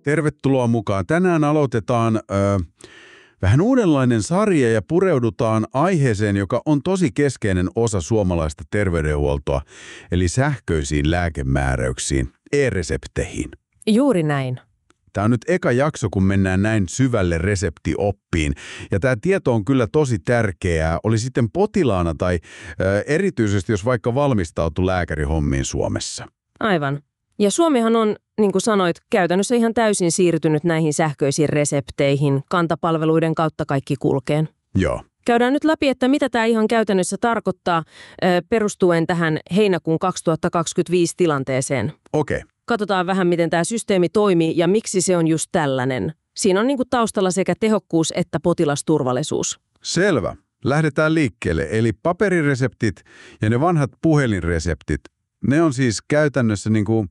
Tervetuloa mukaan. Tänään aloitetaan vähän uudenlainen sarja ja pureudutaan aiheeseen, joka on tosi keskeinen osa suomalaista terveydenhuoltoa, eli sähköisiin lääkemääräyksiin, e-resepteihin. Juuri näin. Tämä on nyt eka jakso, kun mennään näin syvälle reseptioppiin. Ja tämä tieto on kyllä tosi tärkeää, oli sitten potilaana tai erityisesti, jos vaikka valmistautui lääkärihommiin Suomessa. Aivan. Ja Suomihan on, niin kuin sanoit, käytännössä ihan täysin siirtynyt näihin sähköisiin resepteihin. Kantapalveluiden kautta kaikki kulkeen. Joo. Käydään nyt läpi, että mitä tämä ihan käytännössä tarkoittaa perustuen tähän heinäkuun 2025 tilanteeseen. Okei. Katsotaan vähän, miten tämä systeemi toimii ja miksi se on just tällainen. Siinä on niin kuin taustalla sekä tehokkuus että potilasturvallisuus. Selvä. Lähdetään liikkeelle. Eli paperireseptit ja ne vanhat puhelinreseptit, ne on siis käytännössä niin kuin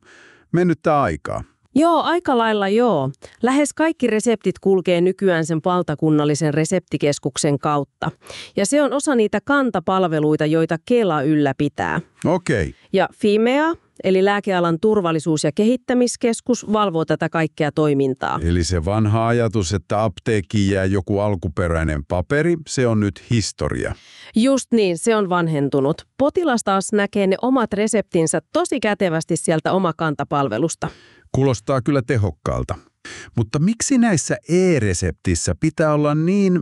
mennyttä aikaa. Joo, aika lailla joo. Lähes kaikki reseptit kulkee nykyään sen valtakunnallisen reseptikeskuksen kautta. Ja se on osa niitä kantapalveluita, joita Kela ylläpitää. Okei. Ja Fimea, eli lääkealan turvallisuus- ja kehittämiskeskus, valvoo tätä kaikkea toimintaa. Eli se vanha ajatus, että apteekkiin jää joku alkuperäinen paperi, se on nyt historia. Just niin, se on vanhentunut. Potilas taas näkee ne omat reseptinsä tosi kätevästi sieltä omakantapalvelusta. Kuulostaa kyllä tehokkaalta. Mutta miksi näissä e-reseptissä pitää olla niin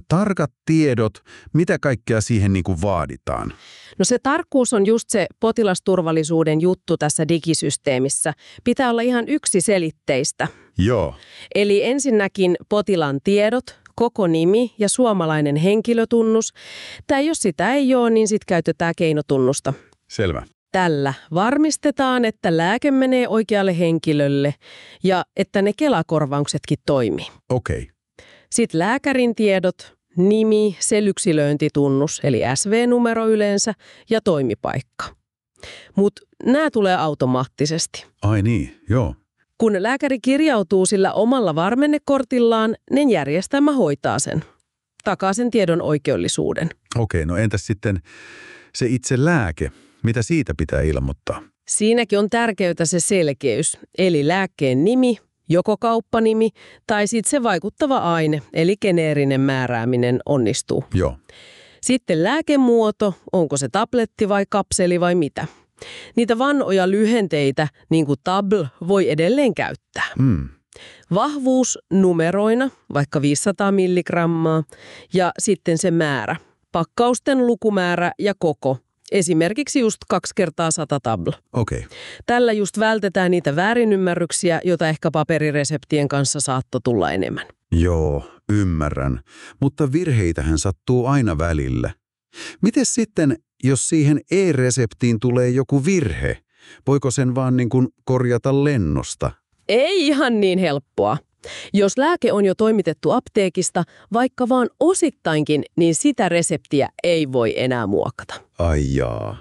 tarkat tiedot, mitä kaikkea siihen niin kuin vaaditaan? No se tarkkuus on just se potilasturvallisuuden juttu tässä digisysteemissä. Pitää olla ihan yksiselitteistä. Joo. Eli ensinnäkin potilaan tiedot, koko nimi ja suomalainen henkilötunnus. Tai jos sitä ei ole, niin sitten käytetään keinotunnusta. Selvä. Tällä varmistetaan, että lääke menee oikealle henkilölle ja että ne Kela-korvauksetkin toimii. Okei. Sitten lääkärin tiedot, nimi, selyksilöintitunnus eli SV-numero yleensä ja toimipaikka. Mutta nämä tulee automaattisesti. Ai niin, joo. Kun lääkäri kirjautuu sillä omalla varmennekortillaan, niin järjestelmä hoitaa sen. Takaa sen tiedon oikeellisuuden. Okei, no entäs sitten se itse lääke? Mitä siitä pitää ilmoittaa? Siinäkin on tärkeyttä se selkeys, eli lääkkeen nimi, joko kauppanimi tai sitten se vaikuttava aine, eli geneerinen määrääminen onnistuu. Joo. Sitten lääkemuoto, onko se tabletti vai kapseli vai mitä. Niitä vanhoja lyhenteitä, niin kuin tabl, voi edelleen käyttää. Vahvuus numeroina, vaikka 500 milligrammaa, ja sitten se määrä, pakkausten lukumäärä ja koko. Esimerkiksi just 2 × 100 tabla. Okei. Tällä just vältetään niitä väärinymmärryksiä, joita ehkä paperireseptien kanssa saattoi tulla enemmän. Joo, ymmärrän. Mutta virheitähän sattuu aina välillä. Mites sitten, jos siihen e-reseptiin tulee joku virhe? Voiko sen vaan niin kuin korjata lennosta? Ei ihan niin helppoa. Jos lääke on jo toimitettu apteekista, vaikka vaan osittainkin, niin sitä reseptiä ei voi enää muokata. Ai jaa.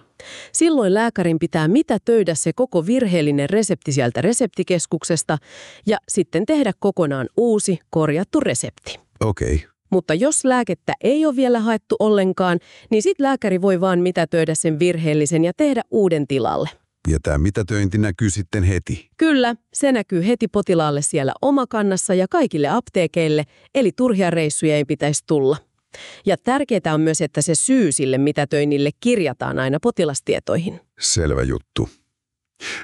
Silloin lääkärin pitää mitätöidä se koko virheellinen resepti sieltä reseptikeskuksesta ja sitten tehdä kokonaan uusi, korjattu resepti. Okei. Mutta jos lääkettä ei ole vielä haettu ollenkaan, niin sitten lääkäri voi vaan mitätöidä sen virheellisen ja tehdä uuden tilalle. Ja tämä mitätöinti näkyy sitten heti. Kyllä, se näkyy heti potilaalle siellä omakannassa ja kaikille apteekeille, eli turhia reissuja ei pitäisi tulla. Ja tärkeää on myös, että se syy sille mitätöinnille kirjataan aina potilastietoihin. Selvä juttu.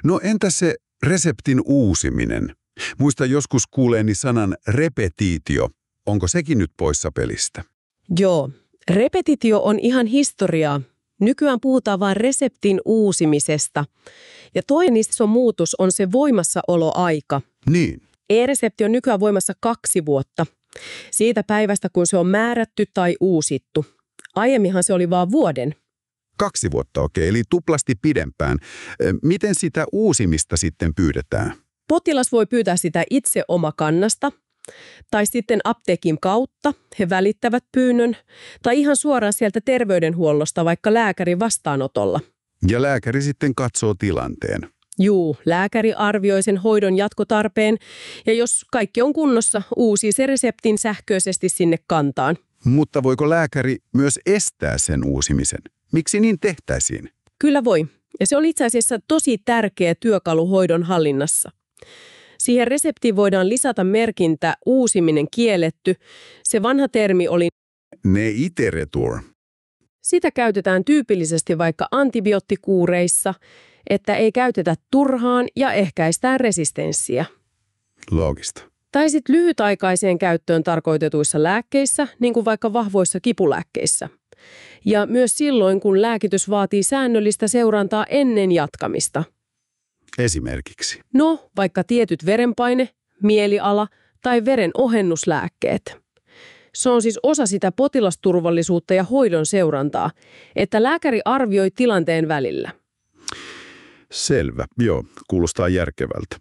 No entä se reseptin uusiminen? Muista joskus kuuleeni sanan repetiitio. Onko sekin nyt poissa pelistä? Joo, repetitio on ihan historiaa. Nykyään puhutaan vain reseptin uusimisesta. Ja toinen iso muutos on se voimassaoloaika. Niin. E-resepti on nykyään voimassa 2 vuotta. Siitä päivästä, kun se on määrätty tai uusittu. Aiemminhan se oli vain vuoden. 2 vuotta, okei, eli tuplasti pidempään. Miten sitä uusimista sitten pyydetään? Potilas voi pyytää sitä itse omakannasta. Tai sitten apteekin kautta he välittävät pyynnön, tai ihan suoraan sieltä terveydenhuollosta vaikka lääkärin vastaanotolla. Ja lääkäri sitten katsoo tilanteen. Juu, lääkäri arvioi sen hoidon jatkotarpeen, ja jos kaikki on kunnossa, uusii se reseptin sähköisesti sinne kantaan. Mutta voiko lääkäri myös estää sen uusimisen? Miksi niin tehtäisiin? Kyllä voi, ja se on itse asiassa tosi tärkeä työkalu hoidon hallinnassa. Siihen reseptiin voidaan lisätä merkintä uusiminen kielletty. Se vanha termi oli Ne iteretur. sitä käytetään tyypillisesti vaikka antibioottikuureissa, että ei käytetä turhaan ja ehkäistään resistenssiä. Loogista. Tai sitten lyhytaikaiseen käyttöön tarkoitetuissa lääkkeissä, niin kuin vaikka vahvoissa kipulääkkeissä. Ja myös silloin, kun lääkitys vaatii säännöllistä seurantaa ennen jatkamista. Esimerkiksi. No, vaikka tietyt verenpaine, mieliala tai veren ohennuslääkkeet. Se on siis osa sitä potilasturvallisuutta ja hoidon seurantaa, että lääkäri arvioi tilanteen välillä. Selvä. Joo, kuulostaa järkevältä.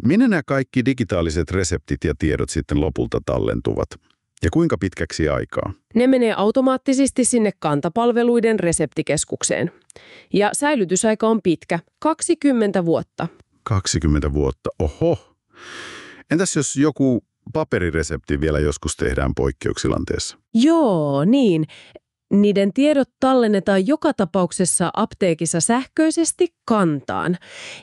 Minne nämä kaikki digitaaliset reseptit ja tiedot sitten lopulta tallentuvat? Ja kuinka pitkäksi aikaa? Ne menee automaattisesti sinne Kanta-palveluiden reseptikeskukseen. Ja säilytysaika on pitkä, 20 vuotta. 20 vuotta, oho. Entäs jos joku paperiresepti vielä joskus tehdään poikkeustilanteessa? Joo, niin. Niiden tiedot tallennetaan joka tapauksessa apteekissa sähköisesti Kantaan.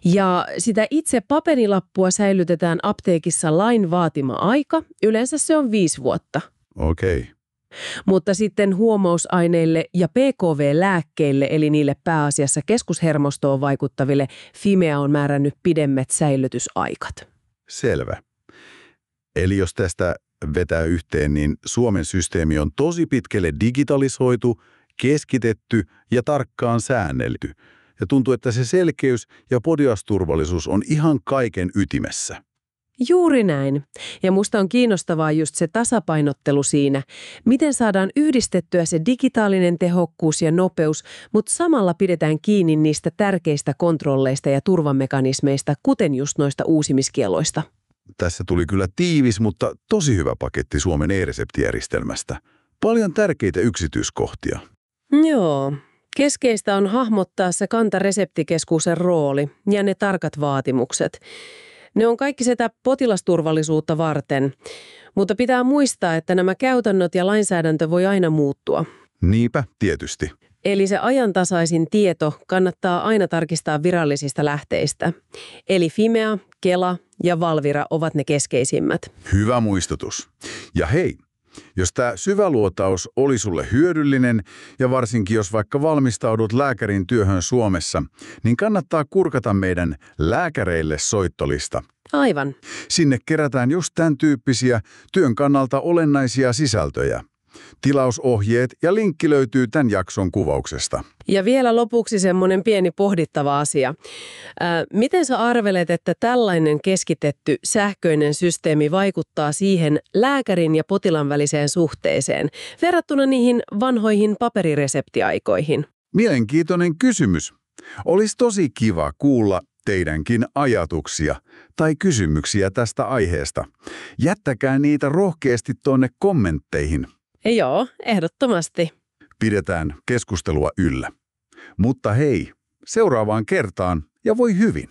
Ja sitä itse paperilappua säilytetään apteekissa lain vaatima aika. Yleensä se on 5 vuotta. Okei. Mutta sitten huomausaineille ja PKV-lääkkeille, eli niille pääasiassa keskushermostoon vaikuttaville, Fimea on määrännyt pidemmät säilytysaikat. Selvä. Eli jos tästä vetää yhteen, niin Suomen systeemi on tosi pitkälle digitalisoitu, keskitetty ja tarkkaan säännelty. Ja tuntuu, että se selkeys ja potilasturvallisuus on ihan kaiken ytimessä. Juuri näin. Ja musta on kiinnostavaa just se tasapainottelu siinä, miten saadaan yhdistettyä se digitaalinen tehokkuus ja nopeus, mutta samalla pidetään kiinni niistä tärkeistä kontrolleista ja turvamekanismeista, kuten just noista uusimiskieloista. Tässä tuli kyllä tiivis, mutta tosi hyvä paketti Suomen e-reseptijärjestelmästä. Paljon tärkeitä yksityiskohtia. Joo. Keskeistä on hahmottaa se Kanta-reseptikeskuksen rooli ja ne tarkat vaatimukset. Ne on kaikki sitä potilasturvallisuutta varten, mutta pitää muistaa, että nämä käytännöt ja lainsäädäntö voi aina muuttua. Niinpä, tietysti. Eli se ajantasaisin tieto kannattaa aina tarkistaa virallisista lähteistä. Eli Fimea, Kela ja Valvira ovat ne keskeisimmät. Hyvä muistutus. Ja hei, jos tämä syväluotaus oli sulle hyödyllinen ja varsinkin jos vaikka valmistaudut lääkärin työhön Suomessa, niin kannattaa kurkata meidän lääkäreille soittolista. Aivan. Sinne kerätään just tämän tyyppisiä työn kannalta olennaisia sisältöjä. Tilausohjeet ja linkki löytyy tämän jakson kuvauksesta. Ja vielä lopuksi semmoinen pieni pohdittava asia. Miten sä arvelet, että tällainen keskitetty sähköinen systeemi vaikuttaa siihen lääkärin ja potilaan väliseen suhteeseen verrattuna niihin vanhoihin paperireseptiaikoihin? Mielenkiintoinen kysymys. Olisi tosi kiva kuulla teidänkin ajatuksia tai kysymyksiä tästä aiheesta. Jättäkää niitä rohkeasti tuonne kommentteihin. Joo, ehdottomasti. Pidetään keskustelua yllä. Mutta hei, seuraavaan kertaan ja voi hyvin!